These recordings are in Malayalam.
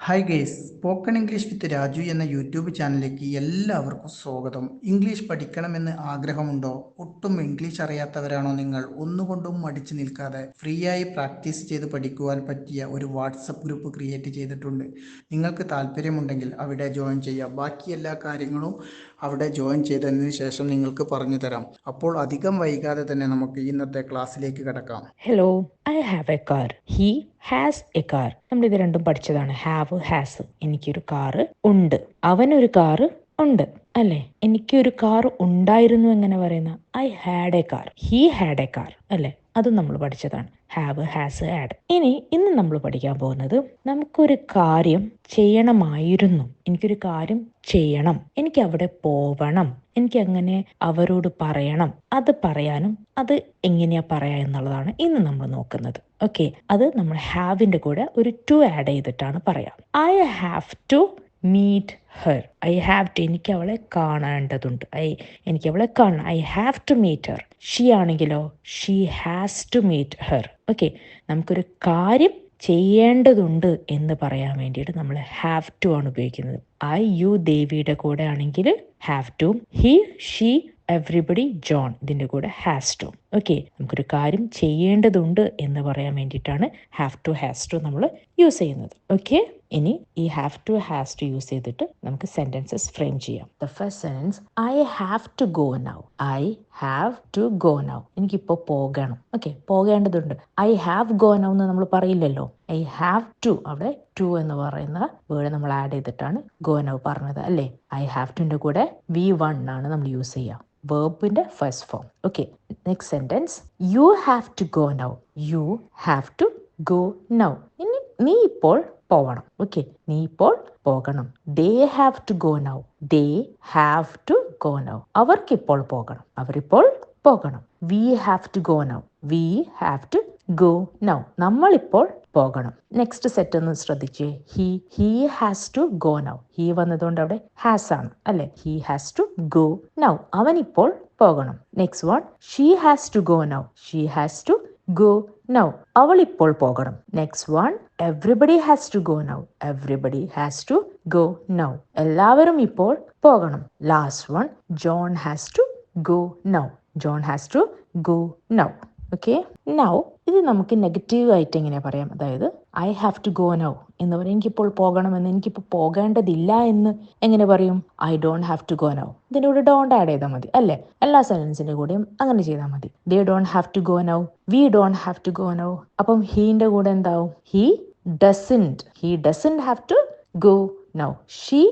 Hi guys, spoken English with Raju എന്ന യൂട്യൂബ് ചാനലിലേക്ക് എല്ലാവർക്കും സ്വാഗതം. ഇംഗ്ലീഷ് പഠിക്കണമെന്ന് ആഗ്രഹമുണ്ടോ? ഒട്ടും ഇംഗ്ലീഷ് അറിയാത്തവരാണോ നിങ്ങൾ? ഒന്നുകൊണ്ടും മടിച്ചു നിൽക്കാതെ ഫ്രീ ആയി പ്രാക്ടീസ് ചെയ്ത് പഠിക്കുവാൻ പറ്റിയ ഒരു വാട്സപ്പ് ഗ്രൂപ്പ് ക്രിയേറ്റ് ചെയ്തിട്ടുണ്ട്. നിങ്ങൾക്ക് താല്പര്യമുണ്ടെങ്കിൽ അവിടെ ജോയിൻ ചെയ്യാം. ബാക്കി എല്ലാ കാര്യങ്ങളും അവിടെ ജോയിൻ ചെയ്തതിന് ശേഷം നിങ്ങൾക്ക് പറഞ്ഞു തരാം. അപ്പോൾ അധികം വൈകാതെ തന്നെ നമുക്ക് ഇന്നത്തെ ക്ലാസ്സിലേക്ക് കിടക്കാം. Hello, I have A car. He has A car. നമ്മൾ ഇത് രണ്ടും പഠിച്ചതാണ്. Have, has. എനിക്കൊരു കാറ് ഉണ്ട്. അവനൊരു കാറ് ഉണ്ട് അല്ലേ? എനിക്കൊരു കാർ ഉണ്ടായിരുന്നു എങ്ങനെ പറയുന്ന? I had A car. He had A car അല്ലേ? അതും നമ്മൾ പഠിച്ചതാണ്. Have, has, had. ഇന്ന് നമ്മൾ പഠിക്കാൻ പോകുന്നത് നമുക്കൊരു കാര്യം ചെയ്യണമായിരുന്നു. എനിക്കൊരു കാര്യം ചെയ്യണം, എനിക്ക് അവിടെ പോവണം, എനിക്ക് അങ്ങനെ അവരോട് പറയണം. അത് പറയാനും അത് എങ്ങനെയാ പറയാ എന്നുള്ളതാണ് ഇന്ന് നമ്മൾ നോക്കുന്നത്. ഓക്കെ, അത് നമ്മൾ ഹാവിന്റെ കൂടെ ഒരു ടു ആഡ് ചെയ്തിട്ടാണ് പറയാം. I have to meet her. I have to, എനിക്ക് അവളെ കാണേണ്ടതുണ്ട്. എനിക്ക് അവളെ കാണണം. I have to meet her. She ആണെങ്കിലോ she has to meet her. Okay, നമുക്കൊരു കാര്യം ചെയ്യേണ്ടതുണ്ട് എന്ന് പറയാൻ വേണ്ടിയിട്ട് നമ്മൾ ഹാവ് ടു ആണ് ഉപയോഗിക്കുന്നത്. ഐ യു ദേവിയുടെ കൂടെ ആണെങ്കിൽ have to. He, she, everybody, John ഇതിന്റെ കൂടെ ഹാസ് ടു. ഓക്കെ, നമുക്കൊരു കാര്യം ചെയ്യേണ്ടതുണ്ട് എന്ന് പറയാൻ വേണ്ടിയിട്ടാണ് ഹാവ് ടു, ഹാസ് ടു നമ്മൾ യൂസ് ചെയ്യുന്നത്. ഓക്കെ, ഇനി ഈ have to, has to use ചെയ്തിട്ട് നമുക്ക് സെന്റൻസസ് ഫ്രെയിം ചെയ്യാം. The first sentence, I have to go now. I have to go now. എനിക്കിപ്പോൾ പോകണം. ഓക്കെ, പോകേണ്ടതുണ്ട്. ഐ ഹാവ് ഗോ നൗ എന്ന് നമ്മൾ പറയില്ലല്ലോ. ഐ ഹാവ് ടു, അവിടെ ടു എന്ന് പറയുന്ന വേർഡ് നമ്മൾ ആഡ് ചെയ്തിട്ടാണ് ഗോ നൗ പറഞ്ഞത് അല്ലേ? ഐ ഹാവ് ടുന്റെ കൂടെ V1 ആണ് നമ്മൾ യൂസ് ചെയ്യുക, വേർബിന്റെ first form. Okay, next sentence, you have to go now. You have to go now. ഇനി നീ ഇപ്പോൾ പോകണം. ഓക്കെ, നീ ഇപ്പോൾ പോകണം. They have to go now. They have to go now. അവർക്കിപ്പോൾ പോകണം. അവരിപ്പോൾ പോകണം. We have to go now. We have to go now. നമ്മളിപ്പോൾ പോകണം. നെക്സ്റ്റ് സെറ്റ് ഒന്ന് ശ്രദ്ധിച്ചേ. He has to go now. He വന്നതുകൊണ്ട് അവിടെ ഹാസ് ആണ് അല്ലെ? He has to go now. അവൻ ഇപ്പോൾ പോകണം. Next one, she has to go now. She has to go now. അവൾ ഇപ്പോൾ പോകണം. Next one, everybody has to go now. Everybody has to go now. എല്ലാവരും ഇപ്പോൾ പോകണം. Last one, John has to go now. John has to go now. Okay, now ഇത് നമുക്ക് നെഗറ്റീവ് ആയിട്ട് എങ്ങനെ പറയാം? അതായത് I have to go now എന്ന് പറയും. എനിക്കിപ്പോൾ പോകണമെന്ന്, എനിക്കിപ്പോൾ പോകേണ്ടതില്ല എന്ന് എങ്ങനെ പറയും? I don't have to go now. ഇതിൻ്റെ കൂടെ ഡോണ്ട് ആഡ് ചെയ്താൽ മതി അല്ലേ? എല്ലാ സെന്റൻസിന്റെ കൂടെയും അങ്ങനെ ചെയ്താൽ മതി. They don't have to go now. We don't have to go now. അപ്പം ഹീന്റെ കൂടെ എന്താവും? He doesn't have to go now. She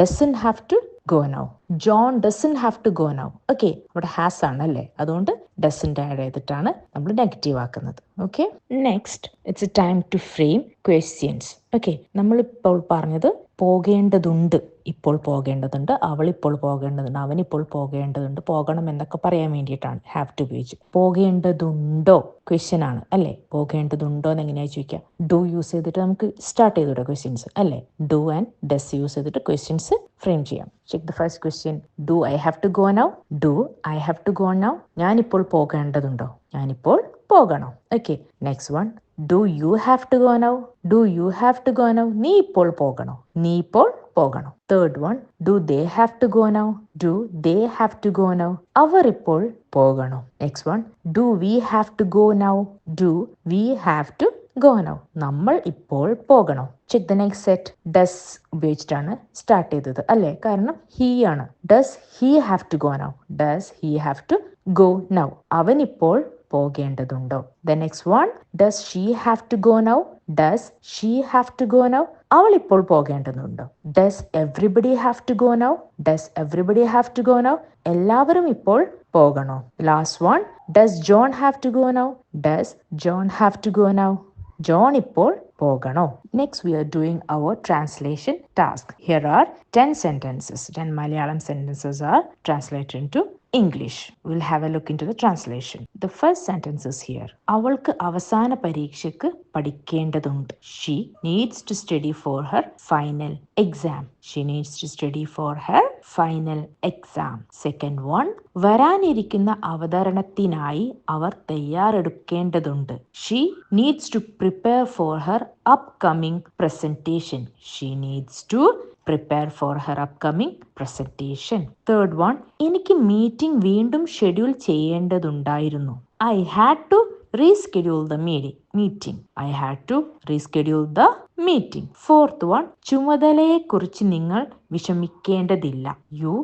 doesn't have to go now. John doesn't have to go now. Okay, അവിടെ ഹാസ് ആണ് അല്ലേ? അതുകൊണ്ട് ഡസന്റ് ആഡ് ചെയ്തിട്ടാണ് നമ്മൾ നെഗറ്റീവ് ആക്കുന്നത്. Okay, next, it's a time to frame questions. Okay, നമ്മളിപ്പോൾ പറഞ്ഞത് പോകേണ്ടതുണ്ട്, ഇപ്പോൾ പോകേണ്ടതുണ്ട്, അവളിപ്പോൾ പോകേണ്ടതുണ്ട്, അവനിപ്പോൾ പോകേണ്ടതുണ്ട്, പോകണം എന്നൊക്കെ പറയാൻ വേണ്ടിയിട്ടാണ് ഹാവ് ടു ഉപയോഗിച്ച്. പോകേണ്ടതുണ്ടോ ക്വസ്റ്റ്യൻ ആണ് അല്ലേ? പോകേണ്ടതുണ്ടോ എന്ന് എങ്ങനെയാ ചോദിക്കുക? ഡു യൂസ് ചെയ്തിട്ട് നമുക്ക് സ്റ്റാർട്ട് ചെയ്തുകൂടെ ക്വസ്റ്റ്യൻസ് അല്ലേ? ഡു ആൻഡ് ഡസ് യൂസ് ചെയ്തിട്ട് ക്വസ്റ്റ്യൻസ് ഫ്രെയിം ചെയ്യാം. Check the first question. Do I have to go now. Do I have to go now. ഞാനിപ്പോൾ പോകേണ്ടതുണ്ടോ? ഞാനിപ്പോൾ പോകണം. Okay, next one, do you have to go now. Do you have to go now. നീ ഇപ്പോൾ പോകണോ? നീ ഇപ്പോൾ പോകണം. Third one, do they have to go now. Do they have to go now. അവർ ഇപ്പോൾ പോകണോ? Next one, do we have to go now. Do we have to go now. നമ്മൾ ഇപ്പോൾ പോകണോ? Check the next set. Does ഉപയോഗിച്ചിട്ടാണ് സ്റ്റാർട്ട് ചെയ്തത് അല്ലേ? കാരണം ഹി ആണ്. Does he have to go now. Does he have to go now. അവൻ ഇപ്പോൾ പോകേണ്ടതുണ്ടോ? The next one, does she have to go now. Does she have to go now. അവൾ ഇപ്പോൾ പോകേണ്ടതുണ്ടോ? Does everybody have to go now. Does everybody have to go now. എല്ലാവരും ഇപ്പോൾ പോകണോ? Last one, does John have to go now. Does John have to go now. ജോൺ ഇപ്പോൾ പോകണോ? Next we are doing our translation task. Here are 10 sentences. 10 Malayalam sentences are translated into English. We'll have a look into the translation. The first sentence is here. അവൾക്ക് അവസാന പരീക്ഷയ്ക്ക് പഠിക്കേണ്ടതുണ്ട്. She needs to study for her final exam. She needs to study for her final exam. Second one, വരാനിരിക്കുന്ന അവതരണത്തിനായി അവർ തയ്യാറെടുക്കേണ്ടതുണ്ട്. She needs to prepare for her upcoming presentation. She needs to prepare for her upcoming presentation. Third one, എനിക്ക് മീറ്റിംഗ് വീണ്ടും schedule ചെയ്യേണ്ടതുണ്ടായിരുന്നു. I had to reschedule the meeting. I had to reschedule the meeting. Fourth one, ചുമതലയെക്കുറിച്ച് നിങ്ങൾ വിഷമിക്കേണ്ടതില്ല. You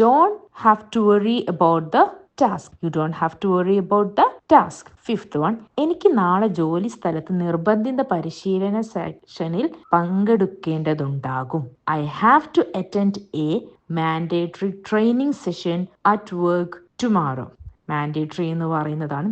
don't have to worry about the task. You don't have to worry about the task. Fifth one, എനിക്ക് നാളെ ജോലി സ്ഥലത്ത് നിർബന്ധിത പരിശീലന സെഷനിൽ പങ്കെടുക്കേണ്ടതുണ്ടാകും. I have to attend a mandatory training session at work tomorrow. Mandatory എന്ന് പറയുന്നതാണ്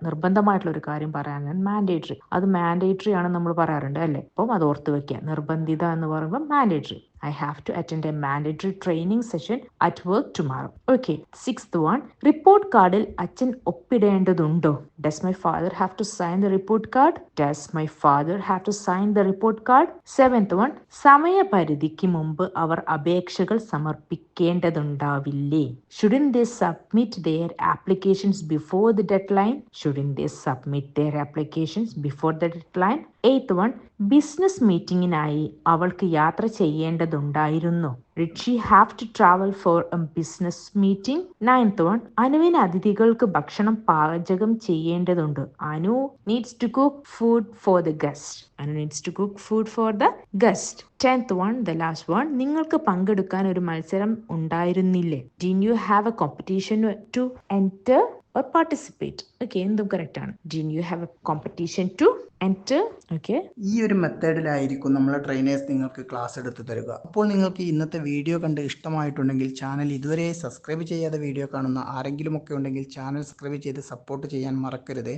നിർബന്ധമായിട്ടുള്ള ഒരു കാര്യം പറയാനാണ് മാൻഡേറ്ററി. അത് മാൻഡേറ്ററി ആണ് നമ്മൾ പറയാറുണ്ട് അല്ലേ. അപ്പം അത് ഓർത്ത് വെക്കുക. നിർബന്ധിത എന്ന് പറയുമ്പോൾ mandatory. I have to attend a mandatory training session at work tomorrow. Okay. Sixth one, report കാർഡിൽ അച്ഛൻ ഒപ്പിടേണ്ടതുണ്ടോ? Does my father have to sign the report card? Does my father have to sign the report card? Seventh one, സമയപരിധിക്ക് മുമ്പ് അവർ അപേക്ഷകൾ സമർപ്പിക്കേണ്ടതുണ്ടാവില്ലേ? Shouldn't they submit their applications before the deadline? Shouldn't they submit their applications before the deadline? Eighth one, business മീറ്റിംഗിനായി അവൾക്ക് യാത്ര ചെയ്യേണ്ടതുണ്ടായിരുന്നു. Did she have to travel for a business meeting? Ninth one, അനുവിന് അതിഥികൾക്ക് ഭക്ഷണം പാചകം ചെയ്യേണ്ടതുണ്ട്. Anu needs to cook food for the guest. Anu needs to cook food for the guest. Tenth one, the last one, നിങ്ങൾക്ക് പങ്കെടുക്കാൻ ഒരു മത്സരം ഉണ്ടായിരുന്നില്ലേ? Didn't you have a competition to enter or participate? Okay, എന്തും കറക്റ്റ് ആണ്. Didn't you have a competition to enter? Okay. ഈ ഒരു മെത്തേഡിലായിരിക്കും നമ്മളെ ട്രെയിനേഴ്സ് നിങ്ങൾക്ക് ക്ലാസ് എടുത്ത് തരിക. അപ്പോൾ നിങ്ങൾക്ക് ഇന്നത്തെ വീഡിയോ കണ്ട് ഇഷ്ടമായിട്ടുണ്ടെങ്കിൽ ചാനൽ ഇതുവരെ സബ്സ്ക്രൈബ് ചെയ്യാതെ വീഡിയോ കാണുന്ന ആരെങ്കിലും ഒക്കെ ഉണ്ടെങ്കിൽ ചാനൽ സബ്സ്ക്രൈബ് ചെയ്ത് സപ്പോർട്ട് ചെയ്യാൻ മറക്കരുത്.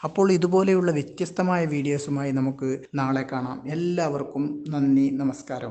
അപ്പോൾ ഇതുപോലെയുള്ള വ്യത്യസ്തമായ വീഡിയോസുമായി നമുക്ക് നാളെ കാണാം. എല്ലാവർക്കും നന്ദി, നമസ്കാരം.